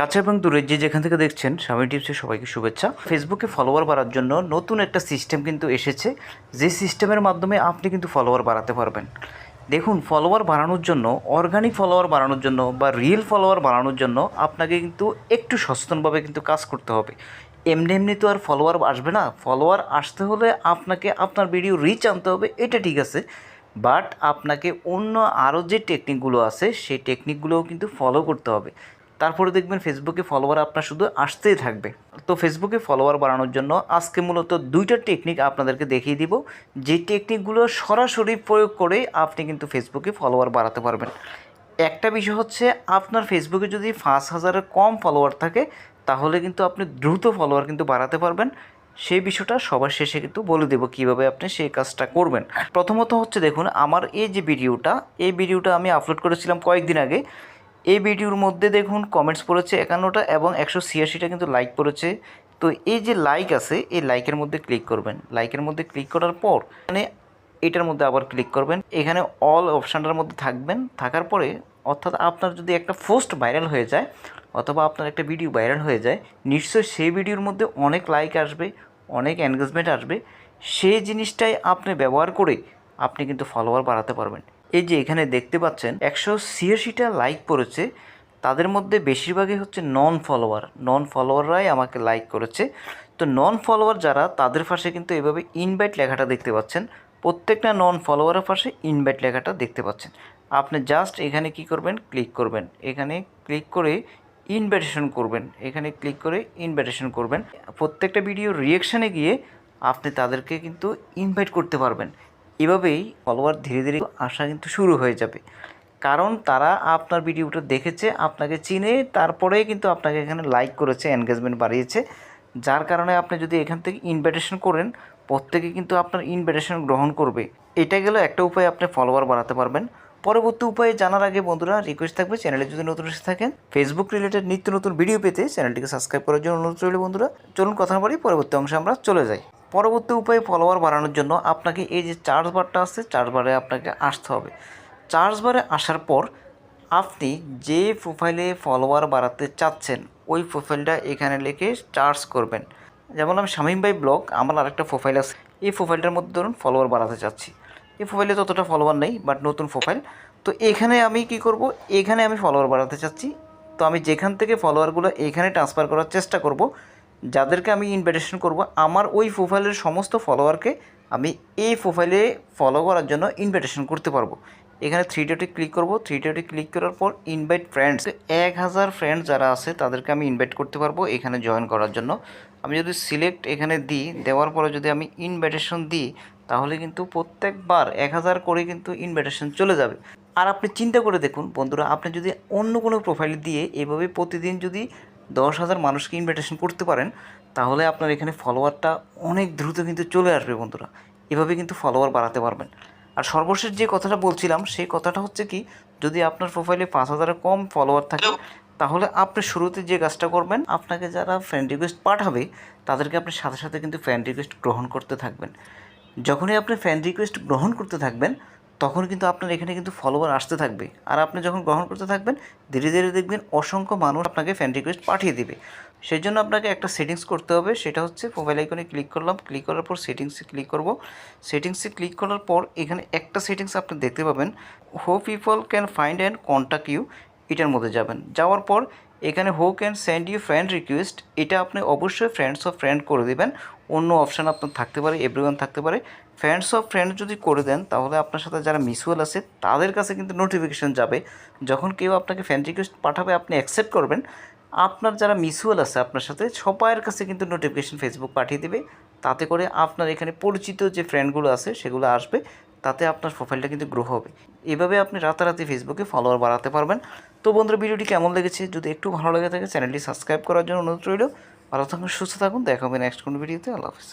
কাছে এবং দূরে যে যেখান থেকে দেখছেন স্বামী টিপসে সবাইকে শুভেচ্ছা। ফেসবুকে ফলোয়ার বাড়ার জন্য নতুন একটা সিস্টেম কিন্তু এসেছে, যে সিস্টেমের মাধ্যমে আপনি কিন্তু ফলোয়ার বাড়াতে পারবেন। দেখুন, ফলোয়ার বাড়ানোর জন্য, অর্গানিক ফলোয়ার বাড়ানোর জন্য বা রিয়েল ফলোয়ার বাড়ানোর জন্য আপনাকে কিন্তু একটু সচেতনভাবে কিন্তু কাজ করতে হবে। এমনি এমনি তো আর ফলোয়ার আসবে না। ফলোয়ার আসতে হলে আপনাকে আপনার ভিডিও রিচ আনতে হবে, এটা ঠিক আছে, বাট আপনাকে অন্য আরও যে টেকনিকগুলো আছে সেই টেকনিকগুলোও কিন্তু ফলো করতে হবে। তারপরে দেখবেন ফেসবুকে ফলোয়ার আপনার শুধু আসতেই থাকবে। তো ফেসবুকে ফলোয়ার বাড়ানোর জন্য আজকে মূলত দুইটা টেকনিক আপনাদেরকে দেখিয়ে দিব, যে টেকনিকগুলো সরাসরি প্রয়োগ করে আপনি কিন্তু ফেসবুকে ফলোয়ার বাড়াতে পারবেন। একটা বিষয় হচ্ছে, আপনার ফেসবুকে যদি 5,000-এর কম ফলোয়ার থাকে তাহলে কিন্তু আপনি দ্রুত ফলোয়ার কিন্তু বাড়াতে পারবেন। সেই বিষয়টা সবার শেষে কিন্তু বলে দেবো কীভাবে আপনি সেই কাজটা করবেন। প্রথমত হচ্ছে, দেখুন আমার এই যে ভিডিওটা আমি আপলোড করেছিলাম কয়েকদিন আগে। এই ভিডিওর মধ্যে দেখুন কমেন্টস পড়েছে 51টা এবং 186টা কিন্তু লাইক পড়েছে। তো এই যে লাইক আছে, এই লাইকের মধ্যে ক্লিক করবেন। লাইকের মধ্যে ক্লিক করার পর এখানে এটার মধ্যে আবার ক্লিক করবেন। এখানে অল অপশানটার মধ্যে থাকবেন। থাকার পরে অর্থাৎ আপনার যদি একটা পোস্ট ভাইরাল হয়ে যায় অথবা আপনার একটা ভিডিও ভাইরাল হয়ে যায়, নিশ্চয়ই সেই ভিডিওর মধ্যে অনেক লাইক আসবে, অনেক এনগেজমেন্ট আসবে। সেই জিনিসটাই আপনি ব্যবহার করে আপনি কিন্তু ফলোয়ার বাড়াতে পারবেন। এই যে এখানে দেখতে পাচ্ছেন 186টা লাইক পড়েছে, তাদের মধ্যে বেশিরভাগই হচ্ছে নন ফলোয়াররাই আমাকে লাইক করেছে। তো নন ফলোয়ার যারা, তাদের পাশে কিন্তু এভাবে ইনভাইট লেখাটা দেখতে পাচ্ছেন। প্রত্যেকটা নন ফলোয়ারের পাশে ইনভাইট লেখাটা দেখতে পাচ্ছেন। আপনি জাস্ট এখানে কি করবেন, ক্লিক করবেন। এখানে ক্লিক করে ইনভাইটেশন করবেন। এখানে ক্লিক করে ইনভাইটেশন করবেন। প্রত্যেকটা ভিডিও রিয়েকশানে গিয়ে আপনি তাদেরকে কিন্তু ইনভাইট করতে পারবেন। এভাবেই ফলোয়ার ধীরে ধীরে আসা কিন্তু শুরু হয়ে যাবে, কারণ তারা আপনার ভিডিওটা দেখেছে, আপনাকে চিনে, তারপরেই কিন্তু আপনাকে এখানে লাইক করেছে, এনগেজমেন্ট বাড়িয়েছে। যার কারণে আপনি যদি এখান থেকে ইনভাইটেশন করেন, প্রত্যেকে কিন্তু আপনার ইনভাইটেশন গ্রহণ করবে। এটা গেল একটা উপায় আপনি ফলোয়ার বাড়াতে পারবেন। পরবর্তী উপায়ে জানার আগে বন্ধুরা রিকোয়েস্ট থাকবে, চ্যানেলে যদি নতুন এসে থাকেন, ফেসবুক রিলেটেড নিত্য নতুন ভিডিও পেতে চ্যানেলটিকে সাবস্ক্রাইব করার জন্য অনুরোধ রইল। বন্ধুরা চলুন কথা না বাড়ি পরবর্তী অংশে আমরা চলে যাই। পরবর্তী উপায়ে ফলোয়ার বাড়ানোর জন্য আপনাকে এই যে চার্জ বারটা আছে, চার্জ বারে আপনাকে আসতে হবে। চার্জ বারে আসার পর আপনি যে প্রোফাইলে ফলোয়ার বাড়াতে চাচ্ছেন ওই প্রোফাইলটা এখানে লিখে চার্জ করবেন। যেমন আমি শামীম ভাই ব্লগ, আমার আরেকটা প্রোফাইল আছে, এই প্রোফাইলটার মধ্যে ধরুন ফলোয়ার বাড়াতে চাচ্ছি। এই প্রোফাইলে ততটা ফলোয়ার নেই, বাট নতুন প্রোফাইল। তো এখানে আমি কি করব, এখানে আমি ফলোয়ার বাড়াতে চাচ্ছি। তো আমি যেখান থেকে ফলোয়ারগুলো এখানে ট্রান্সফার করার চেষ্টা করব, যাদেরকে আমি ইনভাইটেশন করব, আমার ওই প্রোফাইলের সমস্ত ফলোয়ারকে আমি এই প্রোফাইলে ফলো করার জন্য ইনভাইটেশন করতে পারবো। এখানে থ্রি ডটে ক্লিক করব। থ্রি ডটে ক্লিক করার পর ইনভাইট ফ্রেন্ডস, 1000 ফ্রেন্ডস যারা আছে তাদেরকে আমি ইনভাইট করতে পারবো এখানে জয়েন করার জন্য। আমি যদি সিলেক্ট এখানে দিই, দেওয়ার পরে যদি আমি ইনভাইটেশন দিই, তাহলে কিন্তু প্রত্যেকবার 1000 করে কিন্তু ইনভাইটেশন চলে যাবে। আর আপনি চিন্তা করে দেখুন বন্ধুরা, আপনি যদি অন্য কোনো প্রোফাইল দিয়ে এভাবে প্রতিদিন যদি 10,000 মানুষকে ইনভাইটেশন করতে পারেন, তাহলে আপনার এখানে ফলোয়ারটা অনেক দ্রুত কিন্তু চলে আসবে বন্ধুরা। এভাবে কিন্তু ফলোয়ার বাড়াতে পারবেন। আর সর্বশেষ যে কথাটা বলছিলাম, সেই কথাটা হচ্ছে কি, যদি আপনার প্রোফাইলে 5,000-এর কম ফলোয়ার থাকে, তাহলে আপনি শুরুতে যে কাজটা করবেন, আপনাকে যারা ফ্রেন্ড রিকোয়েস্ট পাঠাবে তাদেরকে আপনি সাথে সাথে কিন্তু ফ্রেন্ড রিকোয়েস্ট গ্রহণ করতে থাকবেন। যখনই আপনি ফ্রেন্ড রিকোয়েস্ট গ্রহণ করতে থাকবেন, তখন কিন্তু আপনার এখানে কিন্তু ফলোয়ার আসতে থাকবে। আর আপনি যখন গ্রহণ করতে থাকবেন, ধীরে ধীরে দেখবেন অসংখ্য মানুষ আপনাকে ফ্রেন্ড রিকোয়েস্ট পাঠিয়ে দেবে। সেই জন্য আপনাকে একটা সেটিংস করতে হবে, সেটা হচ্ছে প্রোফাইল আইকনে ক্লিক করলাম, ক্লিক করার পর সেটিংসে ক্লিক করব। সেটিংসে ক্লিক করার পর এখানে একটা সেটিংস আপনি দেখতে পাবেন, who people can find and contact you, এটার মধ্যে যাবেন। যাওয়ার পর এখানে who can send you friend request, এটা আপনি অবশ্যই ফ্রেন্ডস অফ ফ্রেন্ড করে দেবেন। অন্য অপশান আপনার থাকতে পারে, এভরিওয়ান থাকতে পারে। ফ্রেন্ডস অফ ফ্রেন্ড যদি করে দেন, তাহলে আপনার সাথে যারা মিউচুয়াল আছে তাদের কাছে কিন্তু নোটিফিকেশন যাবে। যখন কেউ আপনাকে ফ্রেন্ড রিকোয়েস্ট পাঠাবে, আপনি অ্যাকসেপ্ট করবেন, আপনার যারা মিউচুয়াল আছে আপনার সাথে সবার কাছে কিন্তু নোটিফিকেশন ফেসবুক পাঠিয়ে দেবে। তাতে করে আপনার এখানে পরিচিত যে ফ্রেন্ডগুলো আছে সেগুলো আসবে, তাতে আপনার প্রোফাইলটা কিন্তু গ্রো হবে। এভাবে আপনি রাতারাতি ফেসবুকে ফলোয়ার বাড়াতে পারবেন। তো বন্ধুরা, ভিডিওটি কেমন লেগেছে, যদি একটু ভালো লেগে থাকে চ্যানেলটি সাবস্ক্রাইব করার জন্য অনুরোধ রইল। ভালো থাকুন, সুস্থ থাকুন, দেখা হবে নেক্সট কোনো ভিডিওতে। আল্লাহ হাফেজ।